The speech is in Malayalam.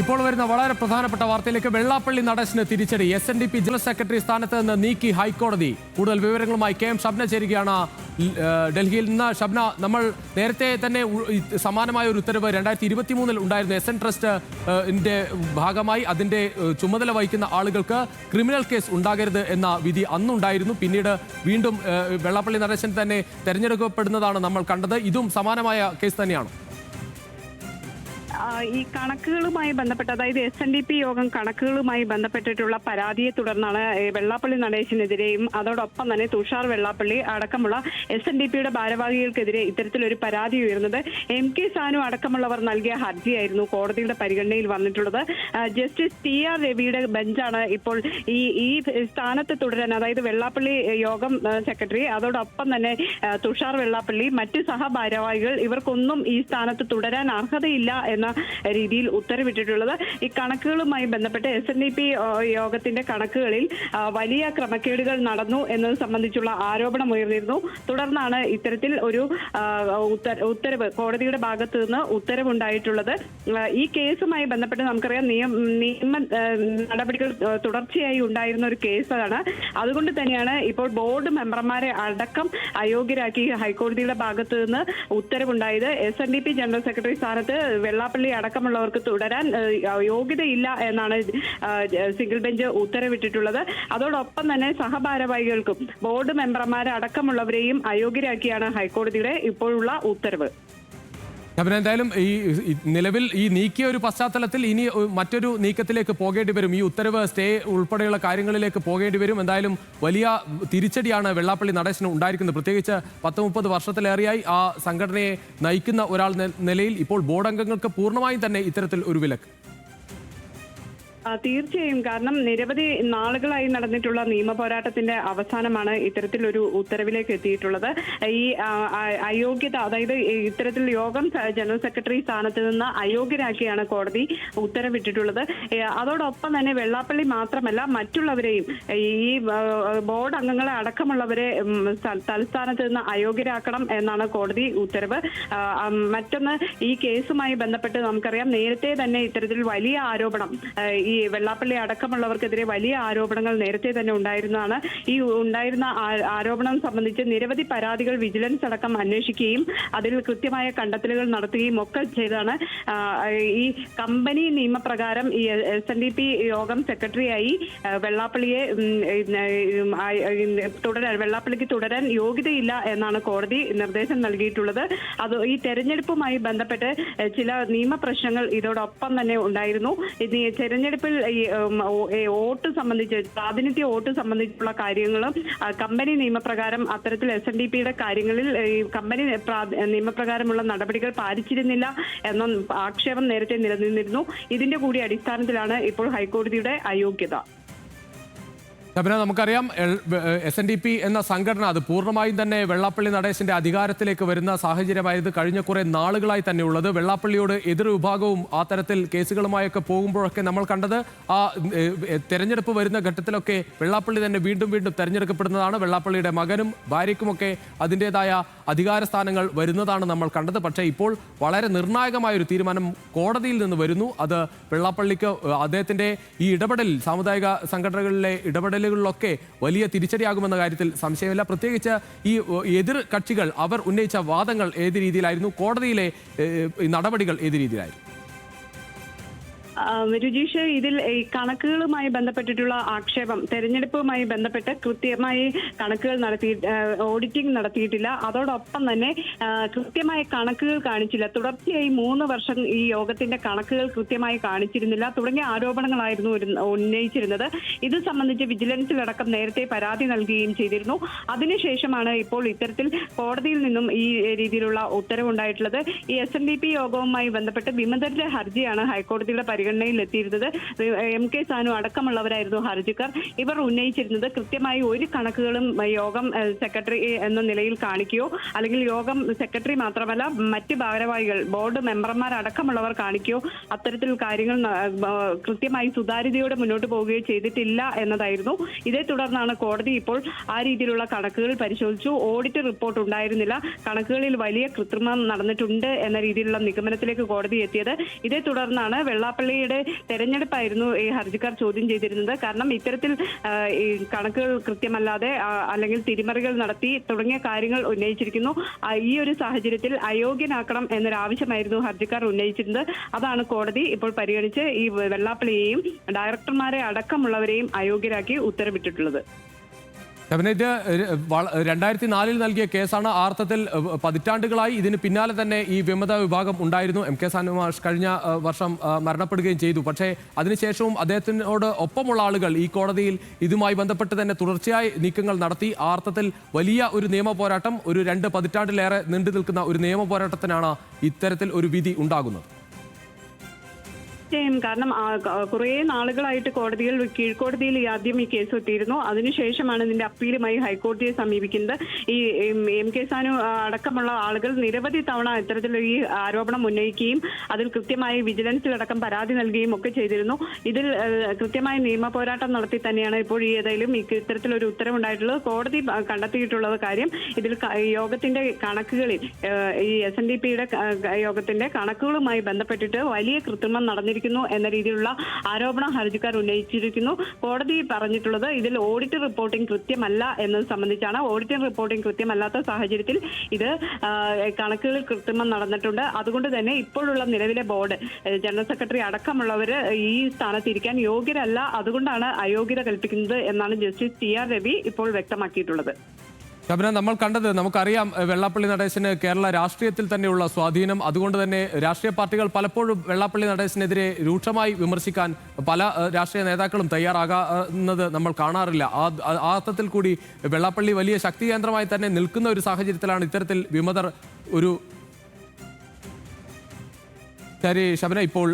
ഇപ്പോൾ വരുന്ന വളരെ പ്രധാനപ്പെട്ട വാർത്തയിലേക്ക്. വെള്ളാപ്പള്ളി നടേശന് തിരിച്ചടി. SNDP ജനറൽ സെക്രട്ടറി സ്ഥാനത്ത് നിന്ന് നീക്കി ഹൈക്കോടതി. കൂടുതൽ വിവരങ്ങളുമായി KM ഷബ്ന ചേരുകയാണ് ഡൽഹിയിൽ നിന്ന്. ഷബ്ന, നമ്മൾ നേരത്തെ തന്നെ സമാനമായ ഒരു ഉത്തരവ് 2023 ഉണ്ടായിരുന്നു. SN ട്രസ്റ്റിന്റെ ഭാഗമായി അതിന്റെ ചുമതല വഹിക്കുന്ന ആളുകൾക്ക് ക്രിമിനൽ കേസ് ഉണ്ടാകരുത് എന്ന വിധി അന്നുണ്ടായിരുന്നു. പിന്നീട് വീണ്ടും വെള്ളാപ്പള്ളി നടേശൻ തന്നെ തെരഞ്ഞെടുക്കപ്പെടുന്നതാണ് നമ്മൾ കണ്ടത്. ഇതും സമാനമായ കേസ് തന്നെയാണ്. ഈ കണക്കുകളുമായി ബന്ധപ്പെട്ട്, അതായത് SNDP യോഗം കണക്കുകളുമായി ബന്ധപ്പെട്ടിട്ടുള്ള പരാതിയെ തുടർന്നാണ് വെള്ളാപ്പള്ളി നടേശനെതിരെയും അതോടൊപ്പം തന്നെ തുഷാർ വെള്ളാപ്പള്ളി അടക്കമുള്ള SNDPയുടെ ഭാരവാഹികൾക്കെതിരെ ഇത്തരത്തിലൊരു പരാതി ഉയർന്നത്. MK സാനു അടക്കമുള്ളവർ നൽകിയ ഹർജിയായിരുന്നു കോടതിയുടെ പരിഗണനയിൽ വന്നിട്ടുള്ളത്. ജസ്റ്റിസ് TR രവിയുടെ ബെഞ്ചാണ് ഇപ്പോൾ ഈ സ്ഥാനത്ത് തുടരാൻ, അതായത് വെള്ളാപ്പള്ളി യോഗം സെക്രട്ടറി അതോടൊപ്പം തന്നെ തുഷാർ വെള്ളാപ്പള്ളി മറ്റ് സഹഭാരവാഹികൾ ഇവർക്കൊന്നും ഈ സ്ഥാനത്ത് തുടരാൻ അർഹതയില്ല എന്ന രീതിയിൽ ഉത്തരവിട്ടിട്ടുള്ളത്. ഈ കണക്കുകളുമായി ബന്ധപ്പെട്ട് SNDP യോഗത്തിന്റെ കണക്കുകളിൽ വലിയ ക്രമക്കേടുകൾ നടന്നു എന്നത് സംബന്ധിച്ചുള്ള ആരോപണം ഉയർന്നിരുന്നു. തുടർന്നാണ് ഇത്തരത്തിൽ ഒരു ഉത്തരവ് കോടതിയുടെ ഭാഗത്തു നിന്ന് ഉത്തരവുണ്ടായിട്ടുള്ളത്. ഈ കേസുമായി ബന്ധപ്പെട്ട് നമുക്കറിയാം നിയമ നടപടികൾ തുടർച്ചയായി ഉണ്ടായിരുന്ന ഒരു കേസാണ്. അതുകൊണ്ട് തന്നെയാണ് ഇപ്പോൾ ബോർഡ് മെമ്പർമാരെ അടക്കം അയോഗ്യരാക്കി ഹൈക്കോടതിയുടെ ഭാഗത്തു നിന്ന് ഉത്തരവുണ്ടായത്. SNDP ജനറൽ സെക്രട്ടറി സ്ഥാനത്ത് വെള്ളാപ്പള്ളി അടക്കമുള്ളവർക്ക് തുടരാൻ യോഗ്യതയില്ല എന്നാണ് സിംഗിൾ ബെഞ്ച് ഉത്തരവിട്ടിട്ടുള്ളത്. അതോടൊപ്പം തന്നെ സഹഭാരവാഹികൾക്കും ബോർഡ് മെമ്പർമാരെ അടക്കമുള്ളവരെയും അയോഗ്യരാക്കിയാണ് ഹൈക്കോടതിയുടെ ഇപ്പോഴുള്ള ഉത്തരവ്. എന്തായാലും ഈ നിലവിൽ ഈ നീക്കിയ ഒരു പശ്ചാത്തലത്തിൽ ഇനി മറ്റൊരു നീക്കത്തിലേക്ക് പോകേണ്ടി വരും. ഈ ഉത്തരവ് സ്റ്റേ ഉൾപ്പെടെയുള്ള കാര്യങ്ങളിലേക്ക് പോകേണ്ടി വരും. എന്തായാലും വലിയ തിരിച്ചടിയാണ് വെള്ളാപ്പള്ളി നടേശന് ഉണ്ടായിരിക്കുന്നത്. പ്രത്യേകിച്ച് 10-30 വർഷത്തിലേറെയായി ആ സംഘടനയെ നയിക്കുന്ന ഒരാൾ നിലയിൽ ഇപ്പോൾ ബോർഡ് അംഗങ്ങൾക്ക് പൂർണ്ണമായും തന്നെ ഇത്തരത്തിൽ ഒരു വിലക്ക്. തീർച്ചയായും, കാരണം നിരവധി നാളുകളായി നടന്നിട്ടുള്ള നിയമ പോരാട്ടത്തിന്റെ അവസാനമാണ് ഇത്തരത്തിലൊരു ഉത്തരവിലേക്ക് എത്തിയിട്ടുള്ളത്. ഈ അയോഗ്യത, അതായത് ഇത്തരത്തിൽ യോഗം ജനറൽ സെക്രട്ടറി സ്ഥാനത്ത് നിന്ന് അയോഗ്യരാക്കിയാണ് കോടതി ഉത്തരവിട്ടിട്ടുള്ളത്. അതോടൊപ്പം തന്നെ വെള്ളാപ്പള്ളി മാത്രമല്ല മറ്റുള്ളവരെയും, ഈ ബോർഡ് അംഗങ്ങളെ അടക്കമുള്ളവരെ തൽസ്ഥാനത്ത് നിന്ന് അയോഗ്യരാക്കണം എന്നാണ് കോടതി ഉത്തരവ്. മറ്റൊന്ന്, ഈ കേസുമായി ബന്ധപ്പെട്ട് നമുക്കറിയാം നേരത്തെ തന്നെ ഇത്തരത്തിൽ വലിയ ആരോപണം, ഈ വെള്ളാപ്പള്ളി അടക്കമുള്ളവർക്കെതിരെ വലിയ ആരോപണങ്ങൾ നേരത്തെ തന്നെ ഉണ്ടായിരുന്നതാണ്. ഈ ഉണ്ടായിരുന്ന ആരോപണം സംബന്ധിച്ച് നിരവധി പരാതികൾ വിജിലൻസ് അടക്കം അന്വേഷിക്കുകയും അതിൽ കൃത്യമായ കണ്ടെത്തലുകൾ നടത്തുകയും ഒക്കെ ചെയ്താണ് ഈ കമ്പനി നിയമപ്രകാരം ഈ SNDP യോഗം സെക്രട്ടറിയായി വെള്ളാപ്പള്ളിക്ക് തുടരാൻ യോഗ്യതയില്ല എന്നാണ് കോടതി നിർദ്ദേശം നൽകിയിട്ടുള്ളത്. അത് ഈ തെരഞ്ഞെടുപ്പുമായി ബന്ധപ്പെട്ട് ചില നിയമപ്രശ്നങ്ങൾ ഇതോടൊപ്പം തന്നെ ഉണ്ടായിരുന്നു. തെരഞ്ഞെടുപ്പിൽ വോട്ട് സംബന്ധിച്ച്, പ്രാതിനിധ്യ വോട്ട് സംബന്ധിച്ചുള്ള കാര്യങ്ങളും കമ്പനി നിയമപ്രകാരം അത്തരത്തിൽ SNDPയുടെ കാര്യങ്ങളിൽ കമ്പനി നിയമപ്രകാരമുള്ള നടപടികൾ പാലിച്ചിരുന്നില്ല എന്ന ആക്ഷേപം നേരത്തെ നിലനിന്നിരുന്നു. ഇതിന്റെ കൂടി അടിസ്ഥാനത്തിലാണ് ഇപ്പോൾ ഹൈക്കോടതിയുടെ അയോഗ്യത. ശബന, നമുക്കറിയാം SNDP എന്ന സംഘടന അത് പൂർണ്ണമായും തന്നെ വെള്ളാപ്പള്ളി നടേശന്റെ അധികാരത്തിലേക്ക് വരുന്ന സാഹചര്യമായത് കഴിഞ്ഞ കുറെ നാളുകളായി തന്നെ ഉള്ളത്. വെള്ളാപ്പള്ളിയോട് എതിർ വിഭാഗവും ആ തരത്തിൽ കേസുകളുമായൊക്കെ പോകുമ്പോഴൊക്കെ നമ്മൾ കണ്ടത് ആ തെരഞ്ഞെടുപ്പ് വരുന്ന ഘട്ടത്തിലൊക്കെ വെള്ളാപ്പള്ളി തന്നെ വീണ്ടും വീണ്ടും തെരഞ്ഞെടുക്കപ്പെടുന്നതാണ്. വെള്ളാപ്പള്ളിയുടെ മകനും ഭാര്യയ്ക്കുമൊക്കെ അതിൻ്റെതായ അധികാര സ്ഥാനങ്ങൾ വരുന്നതാണ് നമ്മൾ കണ്ടത്. പക്ഷേ ഇപ്പോൾ വളരെ നിർണായകമായ ഒരു തീരുമാനം കോടതിയിൽ നിന്ന് വരുന്നു. അത് വെള്ളാപ്പള്ളിക്ക് അദ്ദേഹത്തിന്റെ ഈ ഇടപെടലിൽ, സാമുദായിക സംഘടനകളിലെ ഇടപെടലുകളിലൊക്കെ വലിയ തിരിച്ചടിയാകുമെന്ന കാര്യത്തിൽ സംശയമില്ല. പ്രത്യേകിച്ച് ഈ എതിർ കക്ഷികൾ അവർ ഉന്നയിച്ച വാദങ്ങൾ ഏത് രീതിയിലായിരുന്നു, കോടതിയിലെ നടപടികൾ ഏത് രീതിയിലായിരുന്നു? രുചീഷ്, ഇതിൽ ഈ കണക്കുകളുമായി ബന്ധപ്പെട്ടിട്ടുള്ള ആക്ഷേപം, തെരഞ്ഞെടുപ്പുമായി ബന്ധപ്പെട്ട് കൃത്യമായി കണക്കുകൾ ഓഡിറ്റിംഗ് നടത്തിയിട്ടില്ല. അതോടൊപ്പം തന്നെ കൃത്യമായ കണക്കുകൾ കാണിച്ചില്ല. തുടർച്ചയായി 3 വർഷം ഈ യോഗത്തിന്റെ കണക്കുകൾ കൃത്യമായി കാണിച്ചിരുന്നില്ല തുടങ്ങിയ ആരോപണങ്ങളായിരുന്നു ഉന്നയിച്ചിരുന്നത്. ഇത് സംബന്ധിച്ച് വിജിലൻസിലടക്കം നേരത്തെ പരാതി നൽകുകയും ചെയ്തിരുന്നു. അതിനുശേഷമാണ് ഇപ്പോൾ ഇത്തരത്തിൽ കോടതിയിൽ നിന്നും ഈ രീതിയിലുള്ള ഉത്തരവുണ്ടായിട്ടുള്ളത്. ഈ SNDP യോഗവുമായി ബന്ധപ്പെട്ട് വിമതരുടെ ഹർജിയാണ് ഹൈക്കോടതിയുടെ പരിഗണനയിൽ എത്തിയിരുന്നത്. MK സാനു അടക്കമുള്ളവരായിരുന്നു ഹർജിക്കാർ. ഇവർ ഉന്നയിച്ചിരുന്നത് കൃത്യമായി ഒരു കണക്കുകളും യോഗം സെക്രട്ടറി എന്ന നിലയിൽ കാണിക്കുകയോ അല്ലെങ്കിൽ യോഗം സെക്രട്ടറി മാത്രമല്ല മറ്റ് ഭാരവാഹികൾ, ബോർഡ് മെമ്പർമാർ അടക്കമുള്ളവർ കാണിക്കുകയോ അത്തരത്തിൽ കാര്യങ്ങൾ കൃത്യമായി സുതാര്യതയോടെ മുന്നോട്ട് പോവുകയോ ചെയ്തിട്ടില്ല എന്നതായിരുന്നു. ഇതേ തുടർന്നാണ് കോടതി ഇപ്പോൾ ആ രീതിയിലുള്ള കണക്കുകൾ പരിശോധിച്ചു. ഓഡിറ്റ് റിപ്പോർട്ട് ഉണ്ടായിരുന്നില്ല, കണക്കുകളിൽ വലിയ കൃത്രിമം നടന്നിട്ടുണ്ട് എന്ന രീതിയിലുള്ള നിഗമനത്തിലേക്ക് കോടതി എത്തിയത്. ഇതേ തുടർന്നാണ് വെള്ളാപ്പള്ളി വെള്ളാപ്പള്ളിയുടെ തെരഞ്ഞെടുപ്പായിരുന്നു ഈ ഹർജിക്കാർ ചോദ്യം ചെയ്തിരുന്നത്. കാരണം ഇത്തരത്തിൽ ഈ കണക്കുകൾ കൃത്യമല്ലാതെ അല്ലെങ്കിൽ തിരിമറികൾ നടത്തി തുടങ്ങിയ കാര്യങ്ങൾ ഉന്നയിച്ചിരിക്കുന്നു. ഈ ഒരു സാഹചര്യത്തിൽ അയോഗ്യനാക്കണം എന്നൊരാവശ്യമായിരുന്നു ഹർജിക്കാർ ഉന്നയിച്ചിരുന്നത്. അതാണ് കോടതി ഇപ്പോൾ പരിഗണിച്ച് ഈ വെള്ളാപ്പള്ളിയെയും ഡയറക്ടർമാരെ അടക്കമുള്ളവരെയും അയോഗ്യരാക്കി ഉത്തരവിട്ടിട്ടുള്ളത്. ഇത് 2004 നൽകിയ കേസാണ്. ആ അർത്ഥത്തിൽ പതിറ്റാണ്ടുകളായി ഇതിന് പിന്നാലെ തന്നെ ഈ വിമത വിഭാഗം ഉണ്ടായിരുന്നു. എം കെ സാനുമാഷ് കഴിഞ്ഞ വർഷം മരണപ്പെടുകയും ചെയ്തു. പക്ഷേ അതിനുശേഷവും അദ്ദേഹത്തിനോട് ഒപ്പമുള്ള ആളുകൾ ഈ കോടതിയിൽ ഇതുമായി ബന്ധപ്പെട്ട് തന്നെ തുടർച്ചയായി നീക്കങ്ങൾ നടത്തി. ആ അർത്ഥത്തിൽ വലിയ ഒരു നിയമ പോരാട്ടം, ഒരു 2 പതിറ്റാണ്ടിലേറെ നീണ്ടു നിൽക്കുന്ന ഒരു നിയമ പോരാട്ടത്തിനാണ് ഇത്തരത്തിൽ ഒരു വിധി ഉണ്ടാകുന്നത്. കാരണം കുറേ നാളുകളായിട്ട് കീഴ്ക്കോടതിയിൽ ആദ്യം ഈ കേസ് എത്തിയിരുന്നു. അതിനുശേഷമാണ് ഇതിന്റെ അപ്പീലുമായി ഹൈക്കോടതിയെ സമീപിക്കുന്നത്. ഈ എം കെ സാനു അടക്കമുള്ള ആളുകൾ നിരവധി തവണ ഇത്തരത്തിലുള്ള ഈ ആരോപണം ഉന്നയിക്കുകയും അതിൽ കൃത്യമായി വിജിലൻസിലടക്കം പരാതി നൽകുകയും ഒക്കെ ചെയ്തിരുന്നു. ഇതിൽ കൃത്യമായ നിയമ പോരാട്ടം നടത്തി തന്നെയാണ് ഇപ്പോൾ ഏതായാലും ഇത്തരത്തിലൊരു ഉത്തരവുണ്ടായിട്ടുള്ളത്. കോടതി കണ്ടെത്തിയിട്ടുള്ളത് കാര്യം ഇതിൽ യോഗത്തിന്റെ കണക്കുകളിൽ ഈ SNDPയുടെ യോഗത്തിന്റെ കണക്കുകളുമായി ബന്ധപ്പെട്ടിട്ട് വലിയ കൃത്രിമം നടന്നിരിക്കുന്നു എന്ന രീതിയിലുള്ള ആരോപണം ഹർജിക്കാർ ഉന്നയിച്ചിരിക്കുന്നു. കോടതി പറഞ്ഞിട്ടുള്ളത് ഇതിൽ ഓഡിറ്റ് റിപ്പോർട്ടിംഗ് കൃത്യമല്ല എന്നത് സംബന്ധിച്ചാണ്. ഓഡിറ്റിംഗ് റിപ്പോർട്ടിംഗ് കൃത്യമല്ലാത്ത സാഹചര്യത്തിൽ ഇത് കണക്കുകളിൽ കൃത്രിമം നടന്നിട്ടുണ്ട്. അതുകൊണ്ട് തന്നെ ഇപ്പോഴുള്ള നിലവിലെ ബോർഡ് ജനറൽ സെക്രട്ടറി അടക്കമുള്ളവർ ഈ സ്ഥാനത്തിരിക്കാൻ യോഗ്യരല്ല. അതുകൊണ്ടാണ് അയോഗ്യത കൽപ്പിക്കുന്നത് എന്നാണ് ജസ്റ്റിസ് TR രവി ഇപ്പോൾ വ്യക്തമാക്കിയിട്ടുള്ളത്. ശബന, നമ്മൾ കണ്ടത് നമുക്കറിയാം, വെള്ളാപ്പള്ളി നടേശന് കേരള രാഷ്ട്രീയത്തിൽ തന്നെയുള്ള സ്വാധീനം. അതുകൊണ്ട് തന്നെ രാഷ്ട്രീയ പാർട്ടികൾ പലപ്പോഴും വെള്ളാപ്പള്ളി നടേശനെതിരെ രൂക്ഷമായി വിമർശിക്കാൻ പല രാഷ്ട്രീയ നേതാക്കളും തയ്യാറാകുന്നത് നമ്മൾ കാണാറില്ല. ആ അർത്ഥത്തിൽ കൂടി വെള്ളാപ്പള്ളി വലിയ ശക്തി കേന്ദ്രമായി തന്നെ നിൽക്കുന്ന ഒരു സാഹചര്യത്തിലാണ് ഇത്തരത്തിൽ വിമതർ ഒരു ശരി ശബന ഇപ്പോൾ